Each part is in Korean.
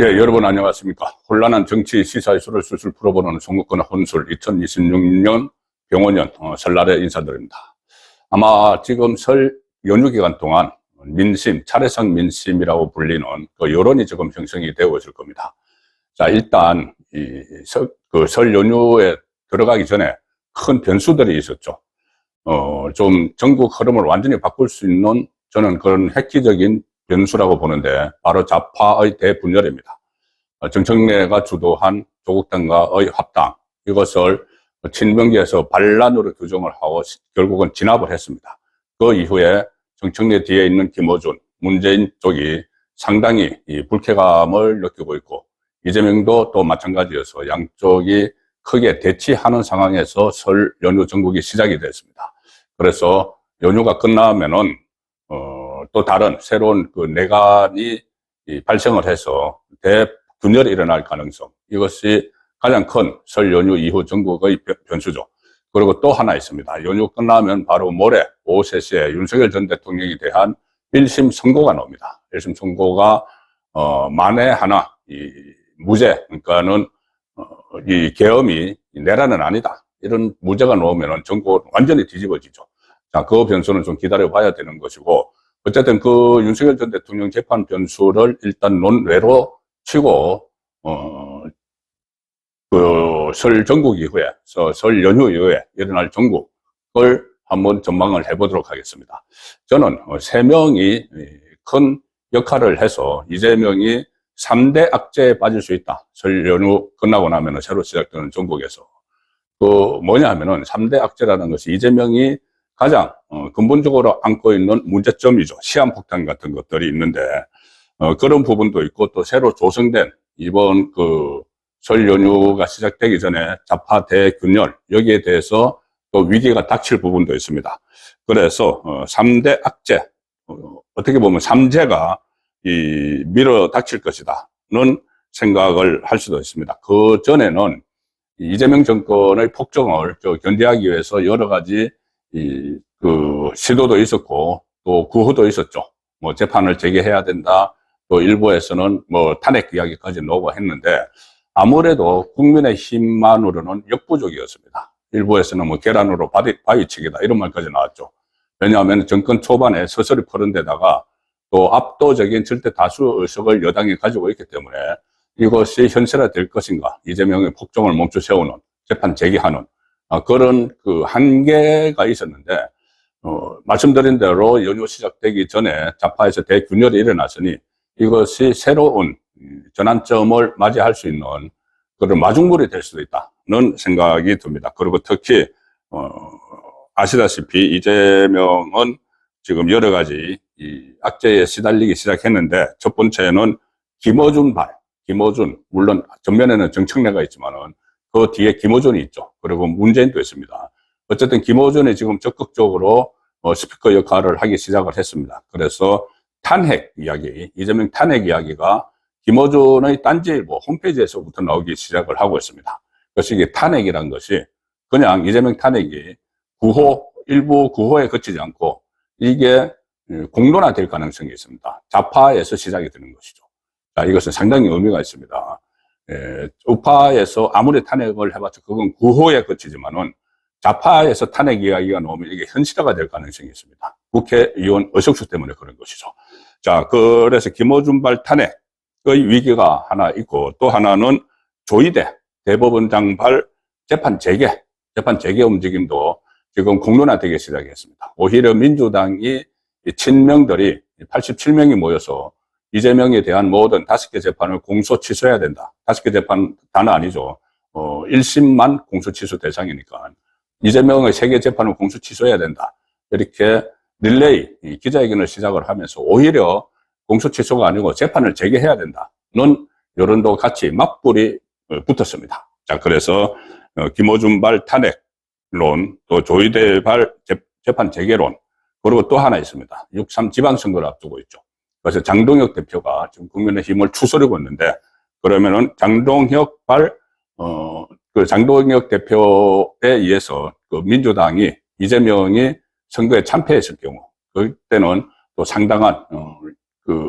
예, 여러분 안녕하십니까. 혼란한 정치 시사이슈를 술술 풀어보는 송구권 혼술 2026년 병원년 설날에 인사드립니다. 아마 지금 설 연휴 기간 동안 민심, 차례상 민심이라고 불리는 그 여론이 지금 형성이 되어질 겁니다. 자, 일단 설 연휴에 들어가기 전에 큰 변수들이 있었죠. 좀 전국 흐름을 완전히 바꿀 수 있는 저는 그런 획기적인 변수라고 보는데 바로 좌파의 대분열입니다. 정청래가 주도한 조국당과의 합당, 이것을 친명계에서 반란으로 규정을 하고 결국은 진압을 했습니다. 그 이후에 정청래 뒤에 있는 김어준, 문재인 쪽이 상당히 이 불쾌감을 느끼고 있고, 이재명도 또 마찬가지여서 양쪽이 크게 대치하는 상황에서 설 연휴 전국이 시작이 됐습니다. 그래서 연휴가 끝나면은 또 다른 새로운 그 내관이 발생을 해서 대분열이 일어날 가능성, 이것이 가장 큰 설 연휴 이후 전국의 변수죠. 그리고 또 하나 있습니다. 연휴 끝나면 바로 모레 오후 3시에 윤석열 전 대통령에 대한 1심 선고가 나옵니다. 1심 선고가 만에 하나 이 무죄, 그러니까는 이 계엄이 내란은 아니다, 이런 무죄가 나오면은 전국 완전히 뒤집어지죠. 자, 그 변수는 좀 기다려 봐야 되는 것이고, 어쨌든 그 윤석열 전 대통령 재판 변수를 일단 논외로 치고, 설 전국 이후에, 설 연휴 이후에 일어날 전국을 한번 전망을 해보도록 하겠습니다. 저는 3명이 큰 역할을 해서 이재명이 3대 악재에 빠질 수 있다. 설 연휴 끝나고 나면 새로 시작되는 전국에서. 뭐냐 하면은 3대 악재라는 것이 이재명이 가장 근본적으로 안고 있는 문제점이죠. 시한폭탄 같은 것들이 있는데, 그런 부분도 있고, 또 새로 조성된 이번 설 연휴가 시작되기 전에 좌파 대균열, 여기에 대해서 또 위기가 닥칠 부분도 있습니다. 그래서 3대 악재, 어떻게 보면 3재가 밀어 닥칠 것이다는 생각을 할 수도 있습니다. 그 전에는 이재명 정권의 폭정을 견제하기 위해서 여러 가지 시도도 있었고, 또 구호도 있었죠. 뭐 재판을 재개해야 된다. 또 일부에서는 뭐 탄핵 이야기까지 나오고 했는데, 아무래도 국민의 힘만으로는 역부족이었습니다. 일부에서는 뭐 계란으로 바위치기다, 이런 말까지 나왔죠. 왜냐하면 정권 초반에 서서히 푸른 데다가 또 압도적인 절대 다수 의석을 여당이 가지고 있기 때문에 이것이 현실화될 것인가, 이재명의 폭정을 멈춰 세우는, 재판 재개하는 그런 한계가 있었는데, 말씀드린 대로 연휴 시작되기 전에 좌파에서 대균열이 일어났으니 이것이 새로운 전환점을 맞이할 수 있는 그런 마중물이 될 수도 있다는 생각이 듭니다. 그리고 특히 아시다시피 이재명은 지금 여러 가지 악재에 시달리기 시작했는데, 첫 번째는 김어준, 물론 전면에는 정청래가 있지만은 그 뒤에 김어준이 있죠. 그리고 문재인도 있습니다. 어쨌든 김어준이 지금 적극적으로 스피커 역할을 하기 시작을 했습니다. 그래서 탄핵 이야기, 이재명 탄핵 이야기가 김어준의 딴지일보 홈페이지에서부터 나오기 시작을 하고 있습니다. 그래서 이게 탄핵이란 것이 그냥 이재명 탄핵이 일부 구호에 그치지 않고 이게 공론화될 가능성이 있습니다. 좌파에서 시작이 되는 것이죠. 자, 이것은 상당히 의미가 있습니다. 우파에서 아무리 탄핵을 해봤자 그건 구호에 그치지만은 좌파에서 탄핵 이야기가 나오면 이게 현실화가 될 가능성이 있습니다. 국회의원 의석수 때문에 그런 것이죠. 자, 그래서 김어준발 탄핵의 위기가 하나 있고, 또 하나는 조희대 대법원장발 재판 재개 움직임도 지금 공론화되기 시작했습니다. 오히려 민주당이 친명들이 87명이 모여서 이재명에 대한 모든 5개 재판을 공소 취소해야 된다. 5개 재판 단어 아니죠. 1심만 공소 취소 대상이니까 이재명의 3개 재판을 공소 취소해야 된다. 이렇게 릴레이 기자회견을 시작을 하면서 오히려 공소 취소가 아니고 재판을 재개해야 된다는 여론도 같이 맞불이 붙었습니다. 자, 그래서 김어준발 탄핵론, 또 조희대발 재판 재개론, 그리고 또 하나 있습니다. 6.3 지방선거를 앞두고 있죠. 그래서 장동혁 대표가 지금 국민의힘을 추스르고 있는데, 그러면은 장동혁 대표에 의해서 민주당이, 이재명이 선거에 참패했을 경우, 그때는 또 상당한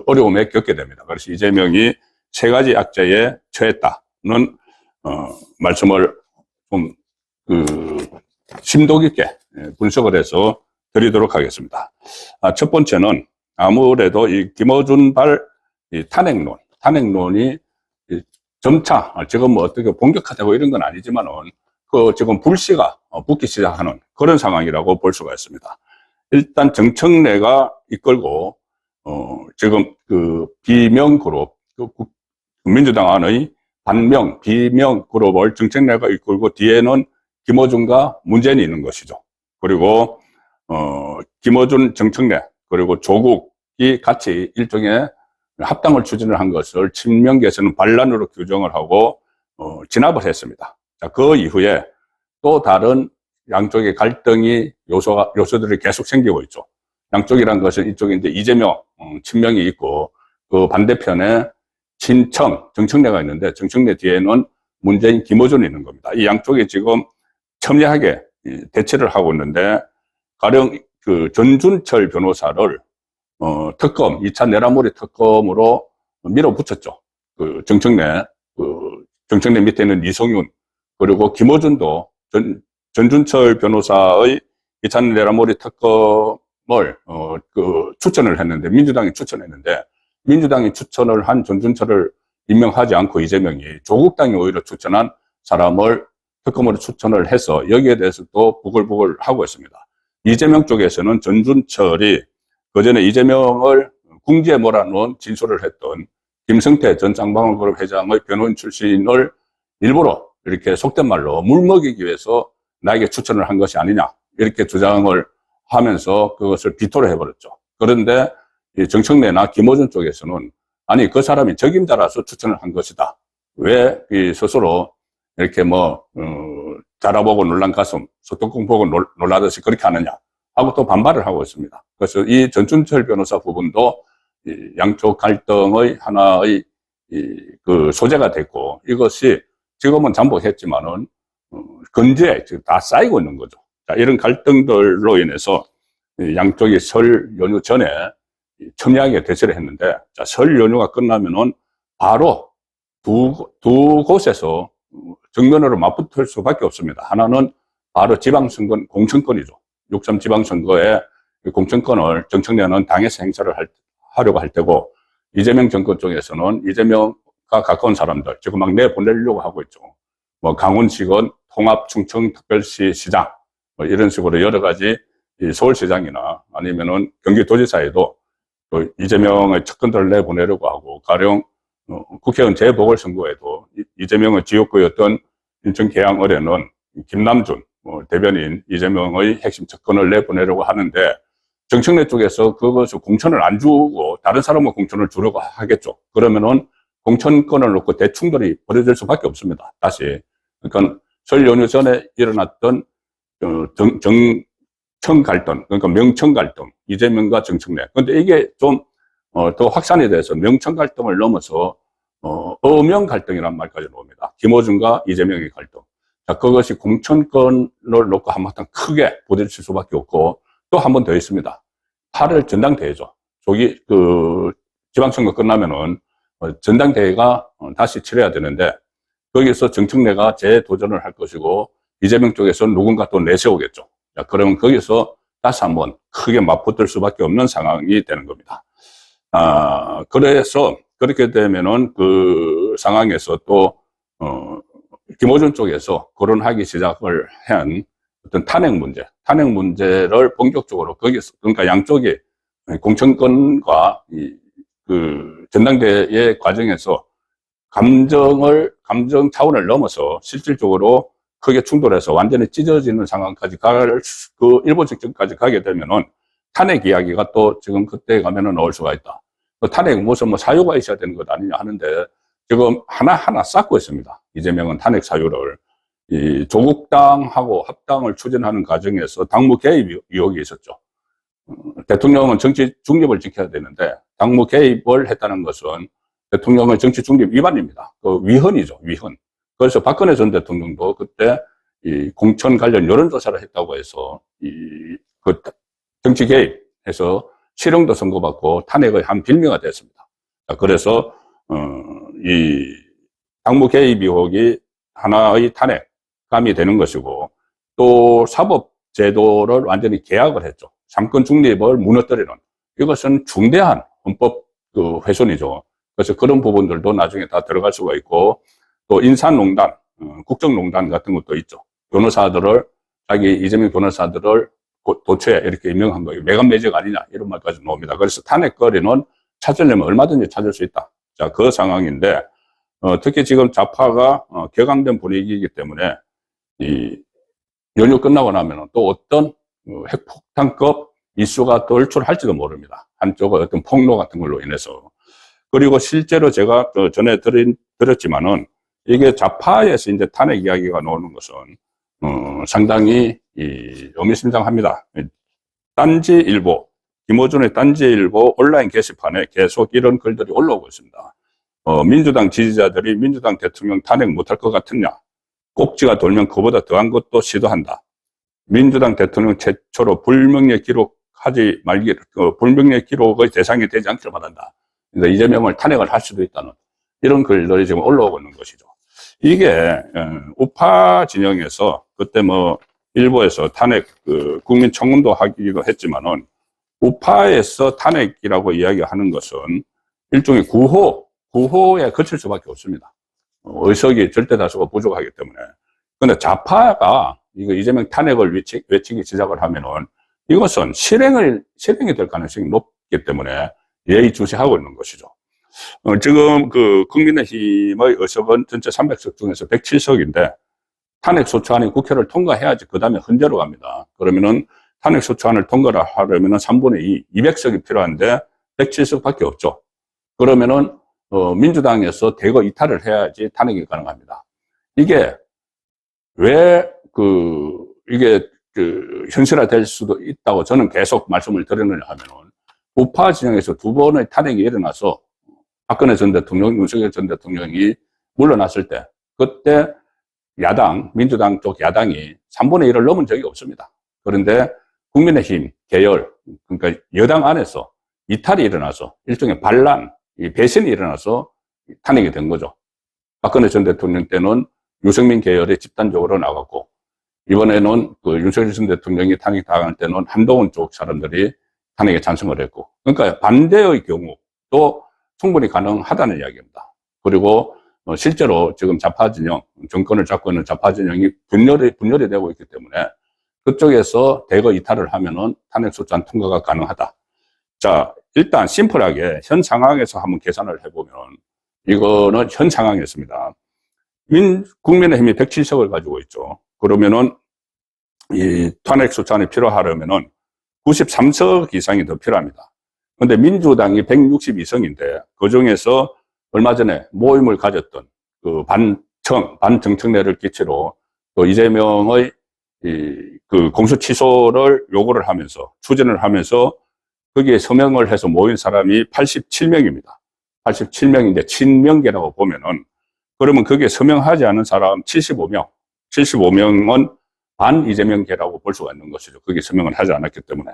어려움에 겪게 됩니다. 그래서 이재명이 세 가지 악재에 처했다는 말씀을 좀 심도 깊게 분석을 해서 드리도록 하겠습니다. 첫 번째는 아무래도 이 김어준발 이 탄핵론이 점차 지금 뭐 어떻게 본격화되고 이런 건 아니지만은 지금 불씨가 붙기 시작하는 그런 상황이라고 볼 수가 있습니다. 일단 정청래가 이끌고 지금 비명 그룹 민주당 안의 반명 비명 그룹을 정청래가 이끌고 뒤에는 김어준과 문재인이 있는 것이죠. 그리고 김어준, 정청래 그리고 조국이 같이 일종의 합당을 추진을 한 것을 친명계에서는 반란으로 규정을 하고 진압을 했습니다. 자, 그 이후에 또 다른 양쪽의 갈등이 요소들이 계속 생기고 있죠. 양쪽이란 것은 이쪽에 이제 이재명 친명이 있고 그 반대편에 친청 정청래가 있는데 정청래 뒤에는 문재인, 김어준이 있는 겁니다. 이 양쪽이 지금 첨예하게 대치를 하고 있는데 가령 전준철 변호사를 특검 2차 내란몰이 특검으로 밀어붙였죠. 정청래 밑에 있는 이성윤 그리고 김어준도 전준철 변호사의 2차 내란몰이 특검을 추천을 했는데 민주당이 추천을 한 전준철을 임명하지 않고 이재명이 조국당이 오히려 추천한 사람을 특검으로 추천을 해서 여기에 대해서 또 부글부글 하고 있습니다. 이재명 쪽에서는 전준철이 그전에 이재명을 궁지에 몰아넣은 진술을 했던 김성태 전 쌍방울그룹 회장의 변호인 출신을 일부러 이렇게 속된 말로 물먹이기 위해서 나에게 추천을 한 것이 아니냐 이렇게 주장을 하면서 그것을 비토를 해버렸죠. 그런데 이 정청래나 김어준 쪽에서는 아니 그 사람이 적임자라서 추천을 한 것이다. 왜 스스로 이렇게 자라보고 놀란 가슴 소뚜껑 보고 놀라듯이 그렇게 하느냐 하고 또 반발을 하고 있습니다. 그래서 이 전준철 변호사 부분도 이 양쪽 갈등의 하나의 소재가 됐고 이것이 지금은 잠복했지만은 근저에 지금 다 쌓이고 있는 거죠. 자, 이런 갈등들로 인해서 양쪽이 설 연휴 전에 첨예하게 대치를 했는데 자, 설 연휴가 끝나면은 바로 두 곳에서 정면으로 맞붙을 수밖에 없습니다. 하나는 바로 지방선거 공천권이죠. 6.3 지방선거에 공천권을 정청래는 당에서 행사를 하려고 할 테고 이재명 정권 쪽에서는 이재명과 가까운 사람들 지금 막 내보내려고 하고 있죠. 강원시건 통합 충청특별시 시장 이런 식으로 여러 가지 서울시장이나 아니면은 경기도지사에도 또 이재명의 측근들을 내보내려고 하고 가령 국회의원 재보궐선거에도 이재명의 지역구였던 인천 계양을에는 김남준 대변인 이재명의 핵심 측근을 내보내려고 하는데 정청래 쪽에서 그것을 공천을 안 주고 다른 사람은 공천을 주려고 하겠죠. 그러면은 공천권을 놓고 대충돌이 벌어질 수밖에 없습니다. 다시. 그러니까 설 연휴 전에 일어났던 정청 갈등, 그러니까 명청 갈등, 이재명과 정청래. 근데 이게 좀 더 확산이 돼서 명청 갈등을 넘어서 어명 갈등이라는 말까지 나옵니다. 김어준과 이재명의 갈등. 자, 그것이 공천권을 놓고 한바탕 크게 부딪힐 수밖에 없고 또 한 번 더 있습니다. 8월 전당대회죠. 지방선거 끝나면은 전당대회가 다시 치러야 되는데 거기서 정청래가 재도전을 할 것이고 이재명 쪽에서 누군가 또 내세우겠죠. 자, 그러면 거기서 다시 한번 크게 맞붙을 수밖에 없는 상황이 되는 겁니다. 그래서 그렇게 되면은 그 상황에서 또 김어준 쪽에서 거론하기 시작을 한 어떤 탄핵 문제를 본격적으로 거기서 그러니까 양쪽이 공천권과 전당대회 과정에서 감정 차원을 넘어서 실질적으로 크게 충돌해서 완전히 찢어지는 상황까지 일본 직전까지 가게 되면은 탄핵 이야기가 또 지금 그때 가면은 나올 수가 있다. 탄핵 무슨 사유가 있어야 되는 것 아니냐 하는데 지금 하나하나 쌓고 있습니다. 이재명은 탄핵 사유를. 이 조국당하고 합당을 추진하는 과정에서 당무 개입 의혹이 있었죠. 대통령은 정치 중립을 지켜야 되는데 당무 개입을 했다는 것은 대통령의 정치 중립 위반입니다. 위헌이죠, 위헌. 그래서 박근혜 전 대통령도 그때 이 공천 관련 여론조사를 했다고 해서 정치 개입해서 실형도 선고받고 탄핵의 한 빌미가 됐습니다. 그래서 이 당무 개입 의혹이 하나의 탄핵감이 되는 것이고, 또 사법제도를 완전히 개혁을 했죠. 삼권 중립을 무너뜨리는, 이것은 중대한 헌법 훼손이죠. 그래서 그런 부분들도 나중에 다 들어갈 수가 있고, 또 인사농단, 국정농단 같은 것도 있죠. 변호사들을, 자기 이재명 변호사들을 도처에 이렇게 임명한 거예요. 매간매직 아니냐, 이런 말까지 나옵니다. 그래서 탄핵거리는 찾으려면 얼마든지 찾을 수 있다. 자, 그 상황인데, 특히 지금 좌파가 격앙된 분위기이기 때문에, 이 연휴 끝나고 나면 또 어떤 핵폭탄급 이슈가 돌출할지도 모릅니다. 한쪽의 어떤 폭로 같은 걸로 인해서. 그리고 실제로 제가 전에 들었지만은, 이게 좌파에서 이제 탄핵 이야기가 나오는 것은, 상당히 의미심장합니다. 딴지일보, 김어준의 딴지일보 온라인 게시판에 계속 이런 글들이 올라오고 있습니다. 민주당 지지자들이 민주당 대통령 탄핵 못할 것 같으냐? 꼭지가 돌면 그보다 더한 것도 시도한다. 민주당 대통령 최초로 불명예 기록하지 말기, 불명예 기록의 대상이 되지 않기를 바란다. 그러니까 이재명을 탄핵을 할 수도 있다는 이런 글들이 지금 올라오고 있는 것이죠. 이게 우파 진영에서 그때 뭐 일부에서 탄핵 국민청문도 하기도 했지만은, 우파에서 탄핵이라고 이야기하는 것은 일종의 구호에 그칠 수밖에 없습니다. 의석이 절대 다수가 부족하기 때문에. 근데 좌파가 이거 이재명 탄핵을 외치기 시작을 하면은, 이것은 실행이 될 가능성이 높기 때문에 예의주시하고 있는 것이죠. 지금 국민의힘의 의석은 전체 300석 중에서 107석인데, 탄핵소추안이 국회를 통과해야지 그 다음에 헌재로 갑니다. 그러면은 탄핵소추안을 통과를 하려면은 3분의 2, 200석이 필요한데 107석 밖에 없죠. 그러면은 민주당에서 대거 이탈을 해야지 탄핵이 가능합니다. 이게 왜 이게 현실화될 수도 있다고 저는 계속 말씀을 드리느냐 하면은, 우파 진영에서 두 번의 탄핵이 일어나서 박근혜 전 대통령, 윤석열 전 대통령이 물러났을 때, 그때 민주당 쪽 야당이 3분의 1을 넘은 적이 없습니다. 그런데 국민의힘 계열, 그러니까 여당 안에서 이탈이 일어나서 일종의 배신이 일어나서 탄핵이 된 거죠. 박근혜 전 대통령 때는 유승민 계열이 집단적으로 나갔고, 이번에는 윤석열 전 대통령이 탄핵당할 때는 한동훈 쪽 사람들이 탄핵에 찬성을 했고, 그러니까 반대의 경우도 충분히 가능하다는 이야기입니다. 그리고 실제로 지금 좌파 진영, 정권을 잡고 있는 좌파 진영이 분열이 되고 있기 때문에 그쪽에서 대거 이탈을 하면은 탄핵소추안 통과가 가능하다. 자, 일단 심플하게 현 상황에서 한번 계산을 해보면, 이거는 현 상황이었습니다. 국민의힘이 107석을 가지고 있죠. 그러면은 이 탄핵소추안이 필요하려면은 93석 이상이 더 필요합니다. 근데 민주당이 162석인데, 그 중에서 얼마 전에 모임을 가졌던 반정청래를 기치로 또 이재명의 공소 취소를 요구를 하면서, 추진을 하면서 거기에 서명을 해서 모인 사람이 87명입니다. 87명인데 친명계라고 보면은, 그러면 거기에 서명하지 않은 사람 75명은 반 이재명계라고 볼 수가 있는 것이죠. 거기에 서명을 하지 않았기 때문에.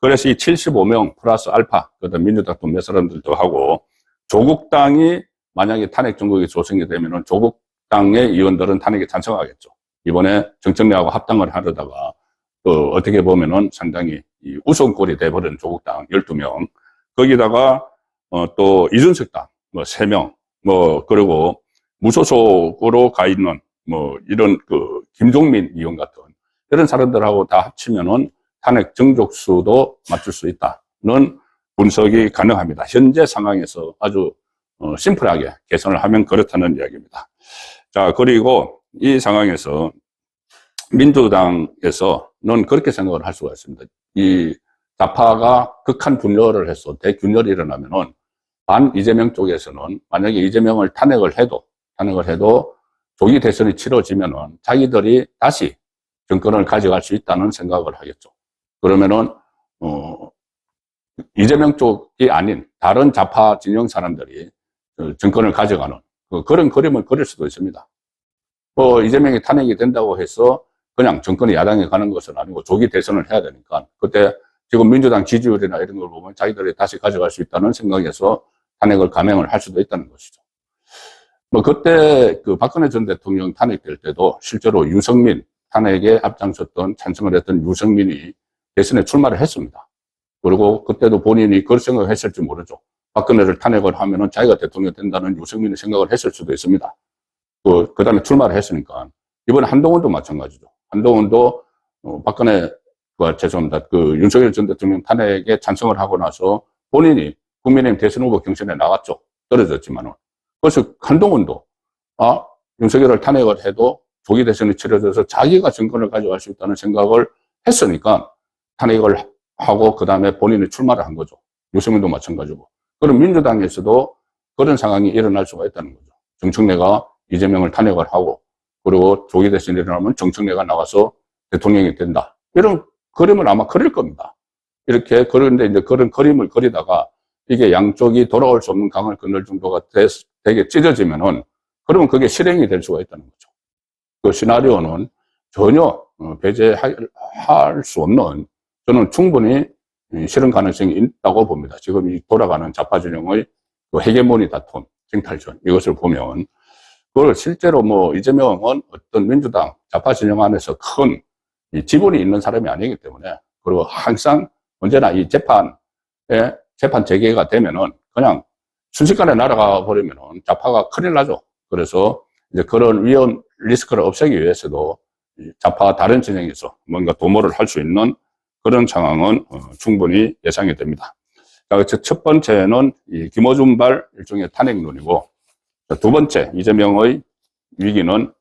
그래서 이 75명 플러스 알파, 그다음 민주당 또 몇 사람들도 하고, 조국당이 만약에 탄핵 정국이 조성이 되면은 조국당의 의원들은 탄핵에 찬성하겠죠. 이번에 정청래하고 합당을 하려다가 어떻게 보면은 상당히 우선꼴이 돼버린 조국당 12명, 거기다가 또 이준석당 3명, 그리고 무소속으로 가 있는 이런 김종민 의원 같은 이런 사람들하고 다 합치면은 탄핵 정족수도 맞출 수 있다는 분석이 가능합니다. 현재 상황에서 아주 심플하게 계산을 하면 그렇다는 이야기입니다. 자, 그리고 이 상황에서 민주당에서는 그렇게 생각을 할 수가 있습니다. 이 좌파가 극한 분열을 해서 대균열이 일어나면은, 반 이재명 쪽에서는 만약에 이재명을 탄핵을 해도 조기 대선이 치러지면은 자기들이 다시 정권을 가져갈 수 있다는 생각을 하겠죠. 그러면은 이재명 쪽이 아닌 다른 좌파 진영 사람들이 정권을 가져가는 그런 그림을 그릴 수도 있습니다. 이재명이 탄핵이 된다고 해서 그냥 정권이 야당에 가는 것은 아니고 조기 대선을 해야 되니까, 그때 지금 민주당 지지율이나 이런 걸 보면 자기들이 다시 가져갈 수 있다는 생각에서 탄핵을 감행을 할 수도 있다는 것이죠. 뭐 그때 그 박근혜 전 대통령 탄핵될 때도 실제로 유승민 탄핵에 앞장섰던 찬성을 했던 유승민이 대선에 출마를 했습니다. 그리고 그때도 본인이 그럴 생각을 했을지 모르죠. 박근혜를 탄핵을 하면은 자기가 대통령 된다는 유승민의 생각을 했을 수도 있습니다. 그 다음에 출마를 했으니까. 이번에 한동훈도 마찬가지죠. 한동훈도, 죄송합니다. 그 윤석열 전 대통령 탄핵에 찬성을 하고 나서 본인이 국민의힘 대선 후보 경선에 나왔죠. 떨어졌지만은. 그래서 한동훈도, 윤석열을 탄핵을 해도 조기 대선이 치러져서 자기가 정권을 가져갈 수 있다는 생각을 했으니까 탄핵을 하고 그 다음에 본인이 출마를 한 거죠. 유승민도 마찬가지고. 그럼 민주당에서도 그런 상황이 일어날 수가 있다는 거죠. 정청래가 이재명을 탄핵을 하고 그리고 조기 대선이 일어나면 정청래가 나와서 대통령이 된다. 이런 그림을 아마 그릴 겁니다. 이렇게 그런데 이제 그런 그림을 그리다가 이게 양쪽이 돌아올 수 없는 강을 건널 정도가 되게 찢어지면은 그러면 그게 실행이 될 수가 있다는 거죠. 그 시나리오는 전혀 배제할 수 없는 저는 충분히 실현 가능성이 있다고 봅니다. 지금 이 돌아가는 좌파 진영의 그 헤게모니 다툼, 쟁탈전 이것을 보면 그걸 실제로 뭐 이재명은 어떤 민주당 좌파 진영 안에서 큰 지분이 있는 사람이 아니기 때문에 그리고 항상 언제나 이 재판 재개가 되면은 그냥 순식간에 날아가 버리면은 좌파가 큰일 나죠. 그래서 이제 그런 위험 리스크를 없애기 위해서도 좌파 다른 진영에서 뭔가 도모를 할 수 있는 그런 상황은 충분히 예상이 됩니다. 첫 번째는 이 김어준발 일종의 탄핵론이고, 두 번째 이재명의 위기는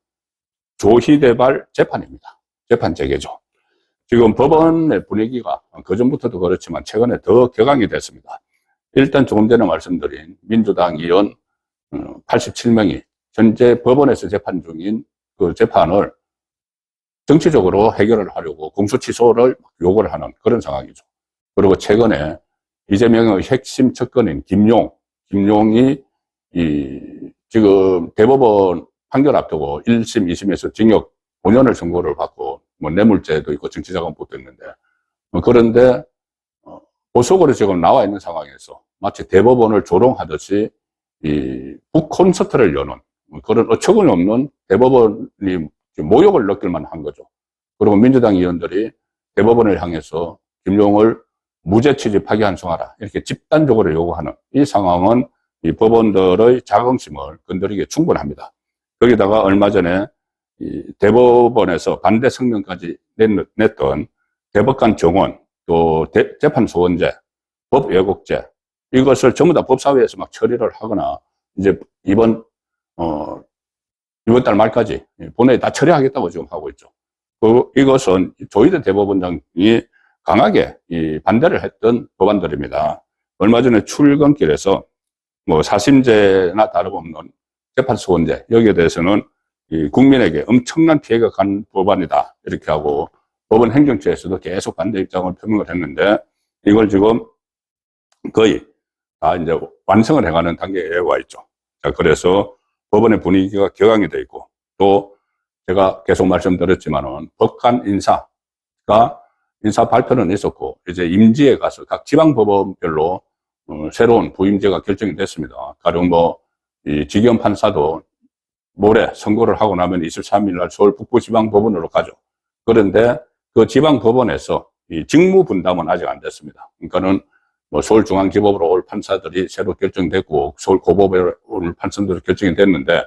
조희대발 재판입니다. 재판 재개죠. 지금 법원의 분위기가 그전부터도 그렇지만 최근에 더 격앙이 됐습니다. 일단 조금 전에 말씀드린 민주당 의원 87명이 현재 법원에서 재판 중인 그 재판을 정치적으로 해결을 하려고 공소취소를 요구를 하는 그런 상황이죠. 그리고 최근에 이재명의 핵심 척건인 김용이 지금 대법원 판결 앞두고 1심, 2심에서 징역 5년을 선고를 받고 뭐 뇌물죄도 있고 정치자금법도 있는데 그런데 보석으로 지금 나와 있는 상황에서 마치 대법원을 조롱하듯이 이 북콘서트를 여는 그런 어처구니 없는 대법원이 모욕을 느낄 만한 거죠. 그리고 민주당 의원들이 대법원을 향해서 김용을 무죄 취지 파기환송하라 이렇게 집단적으로 요구하는 이 상황은 이 법원들의 자긍심을 건드리기에 충분합니다. 거기다가 얼마 전에 이 대법원에서 반대 성명까지 냈던 대법관 정원, 또 재판 소원제, 법 왜곡죄 이것을 전부 다 법사위에서 막 처리를 하거나 이제 이번 달 말까지 본회의 다 처리하겠다고 지금 하고 있죠. 이것은 조희대 대법원장이 강하게 반대를 했던 법안들입니다. 얼마 전에 출근길에서 뭐 사심제나 다름없는 재판소원제 여기에 대해서는 국민에게 엄청난 피해가 간 법안이다 이렇게 하고 법원 행정처에서도 계속 반대 입장을 표명을 했는데 이걸 지금 거의 다 이제 완성을 해가는 단계에 와 있죠. 자, 그래서 법원의 분위기가 격앙이 돼 있고 또 제가 계속 말씀드렸지만은 법관 인사가 인사 발표는 있었고 이제 임지에 가서 각 지방법원별로 새로운 부임제가 결정이 됐습니다. 가령 뭐 이 지기현 판사도 모레 선고를 하고 나면 23일 날 서울 북부지방법원으로 가죠. 그런데 그 지방법원에서 이 직무 분담은 아직 안 됐습니다. 그러니까는 뭐 서울중앙지법으로 올 판사들이 새로 결정됐고 서울 고법으로 올 판사들이 결정이 됐는데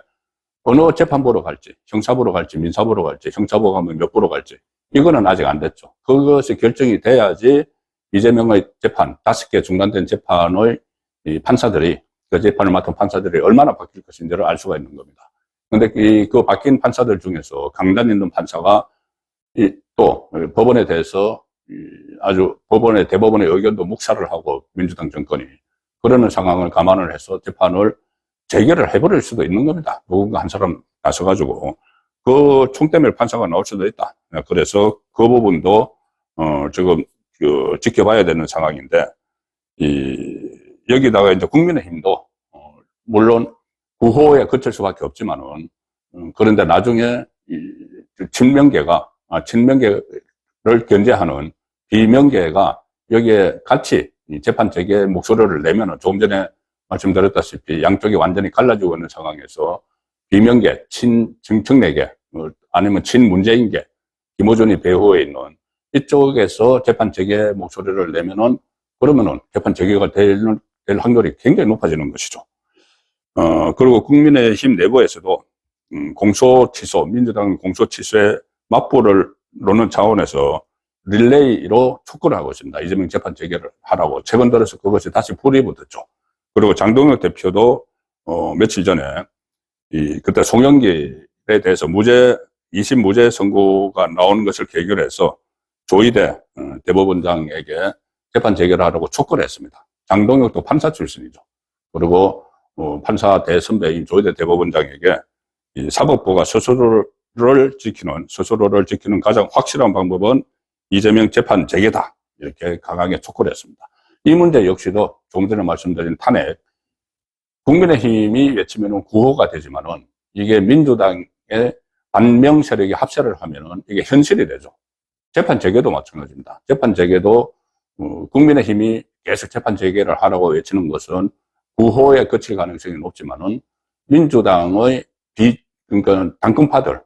어느 재판부로 갈지, 형사부로 갈지, 민사부로 갈지, 형사부 가면 몇 부로 갈지 이거는 아직 안 됐죠. 그것이 결정이 돼야지 이재명의 재판, 5개 중단된 재판의 이 판사들이 그 재판을 맡은 판사들이 얼마나 바뀔 것인지를 알 수가 있는 겁니다. 그런데 그 바뀐 판사들 중에서 강단 있는 판사가 또 법원에 대해서 아주 대법원의 의견도 묵살을 하고 민주당 정권이 그러는 상황을 감안을 해서 재판을 재개를 해버릴 수도 있는 겁니다. 누군가 한 사람 나서가지고 그 총 때문에 판사가 나올 수도 있다. 그래서 그 부분도 지금 지켜봐야 되는 상황인데 여기다가 이제 국민의힘도 물론 구호에 그칠 수밖에 없지만은 그런데 나중에 친명계를 견제하는 비명계가 여기에 같이 재판 재개 목소리를 내면은 조금 전에 말씀드렸다시피 양쪽이 완전히 갈라지고 있는 상황에서 비명계, 친정청래계, 아니면 친문재인계, 김어준이 배후에 있는 이쪽에서 재판 재개 목소리를 내면은, 그러면은 재판 재개가 될 확률이 굉장히 높아지는 것이죠. 그리고 국민의힘 내부에서도, 공소 취소, 민주당 공소 취소에 맞불을 놓는 차원에서 릴레이로 촉구를 하고 있습니다. 이재명 재판 재개를 하라고. 최근 들어서 그것이 다시 불이 붙었죠. 그리고 장동혁 대표도, 며칠 전에, 그때 송영길에 대해서 2심 무죄 선고가 나오는 것을 계기로 해서 조희대 대법원장에게 재판 재개를 하라고 촉구를 했습니다. 장동혁도 판사 출신이죠. 그리고 판사 대선배인 조희대 대법원장에게 이 사법부가 스스로를 지키는 가장 확실한 방법은 이재명 재판 재개다. 이렇게 강하게 촉구를 했습니다. 이 문제 역시도 조금 전에 말씀드린 탄핵, 국민의힘이 외치면 구호가 되지만은 이게 민주당의 반명 세력이 합세를 하면은 이게 현실이 되죠. 재판 재개도 마찬가지입니다. 재판 재개도 국민의힘이 계속 재판 재개를 하라고 외치는 것은 구호에 그칠 가능성이 높지만은 민주당의 그러니까 당권파들,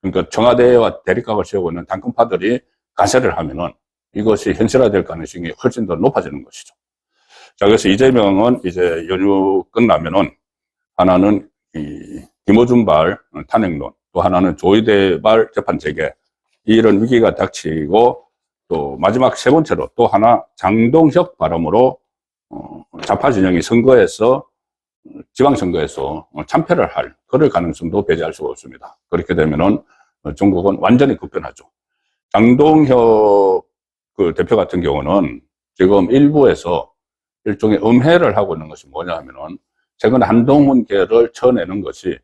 그러니까 청와대와 대립각을 세우고 있는 당권파들이 가세를 하면은 이것이 현실화될 가능성이 훨씬 더 높아지는 것이죠. 자, 그래서 이재명은 이제 연휴 끝나면은 하나는 김어준발 탄핵론, 또 하나는 조희대발 재판 재개, 이런 위기가 닥치고, 또 마지막 세 번째로 또 하나 장동혁 바람으로 좌파 진영이 지방선거에서 참패를 할 그럴 가능성도 배제할 수가 없습니다. 그렇게 되면은 중국은 완전히 급변하죠. 장동혁 그 대표 같은 경우는 지금 일부에서 일종의 음해를 하고 있는 것이 뭐냐 하면은, 최근 한동훈계를 쳐내는 것이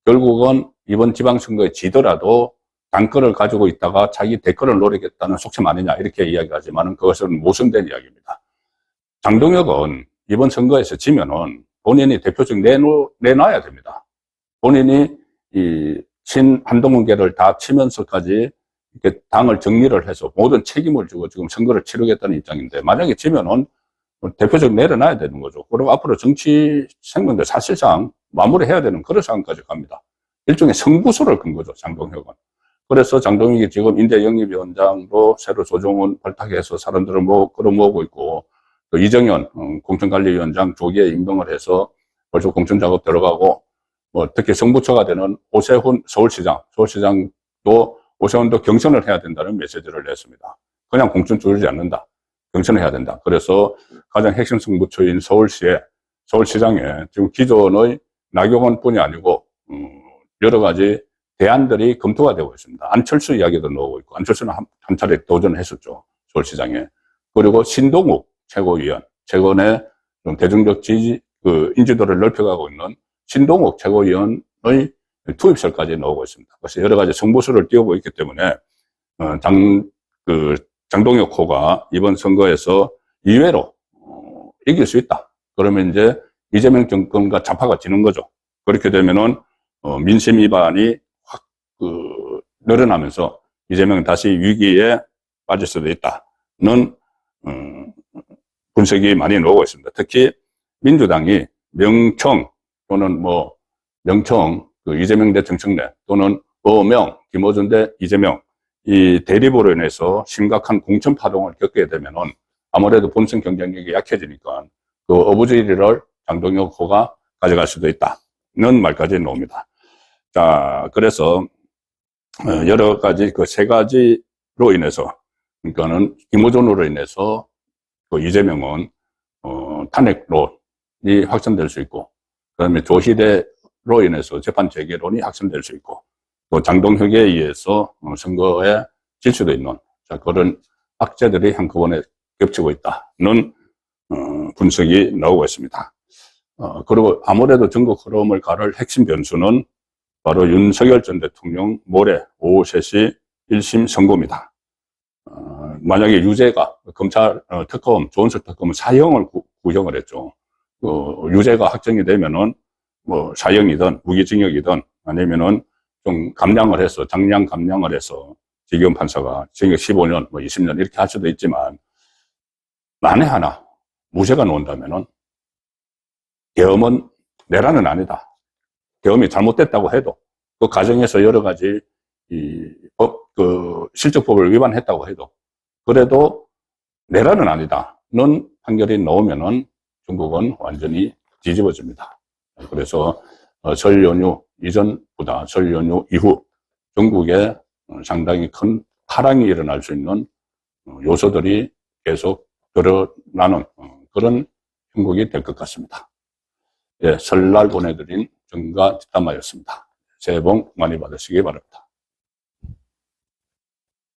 결국은 이번 지방선거에 지더라도 당권을 가지고 있다가 자기 대권을 노리겠다는 속셈 아니냐, 이렇게 이야기하지만 그것은 모순된 이야기입니다. 장동혁은 이번 선거에서 지면은 본인이 대표직 내놔야 됩니다. 본인이 이 한동훈계를 다 치면서까지 이렇게 당을 정리를 해서 모든 책임을 지고 지금 선거를 치르겠다는 입장인데, 만약에 지면은 대표적 내려놔야 되는 거죠. 그리고 앞으로 정치 생명도 사실상 마무리해야 되는 그런 상황까지 갑니다. 일종의 승부수를 건 거죠, 장동혁은. 그래서 장동혁이 지금 인재영입위원장도 새로 조정훈 발탁해서 사람들을 끌어모으고 있고, 또 이정현 공천관리위원장 조기에 임명을 해서 벌써 공천 작업 들어가고, 특히 승부처가 되는 오세훈 서울시장도 오세훈도 경선을 해야 된다는 메시지를 냈습니다. 그냥 공천 주지 않는다. 경선을 해야 된다. 그래서 가장 핵심 승부처인 서울시장에 지금 기존의 나경원 뿐이 아니고, 여러 가지 대안들이 검토가 되고 있습니다. 안철수 이야기도 나오고 있고, 안철수는 한 차례 도전을 했었죠. 서울시장에. 그리고 신동욱 최고위원, 최근에 좀 대중적 인지도를 넓혀가고 있는 신동욱 최고위원의 투입설까지 나오고 있습니다. 그래서 여러 가지 승부수를 띄우고 있기 때문에, 장동혁 호가 이번 선거에서 의외로 이길 수 있다. 그러면 이제 이재명 정권과 좌파가 지는 거죠. 그렇게 되면은 민심 위반이 확 늘어나면서 이재명은 다시 위기에 빠질 수도 있다는 분석이 많이 나오고 있습니다. 특히 민주당이 명청 또는 이재명 대 정청래, 또는 어명 김어준 대 이재명, 이 대립으로 인해서 심각한 공천 파동을 겪게 되면은 아무래도 본선 경쟁력이 약해지니까 그 어부지리를 장동혁 호가 가져갈 수도 있다는 말까지 나옵니다. 자, 그래서 여러 가지 그 세 가지로 인해서, 그러니까는 김어준으로 인해서 그 이재명은 탄핵론이 확산될 수 있고, 그다음에 조희대로 인해서 재판 재개론이 확산될 수 있고, 또 장동혁에 의해서 선거에 질 수도 있는, 그런 악재들이 한꺼번에 겹치고 있다는 분석이 나오고 있습니다. 그리고 아무래도 전국 흐름을 가를 핵심 변수는 바로 윤석열 전 대통령 모레 오후 3시 1심 선고입니다. 만약에 유죄가, 검찰 특검, 조은석 특검은 사형을 구형을 했죠. 유죄가 확정이 되면은 사형이든 무기징역이든 아니면은 좀 장량 감량을 해서 지기현 판사가 징역 15년, 20년 이렇게 할 수도 있지만, 만에 하나 무죄가 나온다면은 계엄은 내란은 아니다. 계엄이 잘못됐다고 해도 그 과정에서 여러 가지 실적법을 위반했다고 해도 그래도 내란은 아니다는 판결이 나오면은 중국은 완전히 뒤집어집니다. 그래서 설 연휴 이전보다 설 연휴 이후 중국에 상당히 큰 파랑이 일어날 수 있는 요소들이 계속 드러나는 그런 형국이 될 것 같습니다. 예, 설날 보내드린 정가 뒷담화였습니다. 새해 복 많이 받으시기 바랍니다.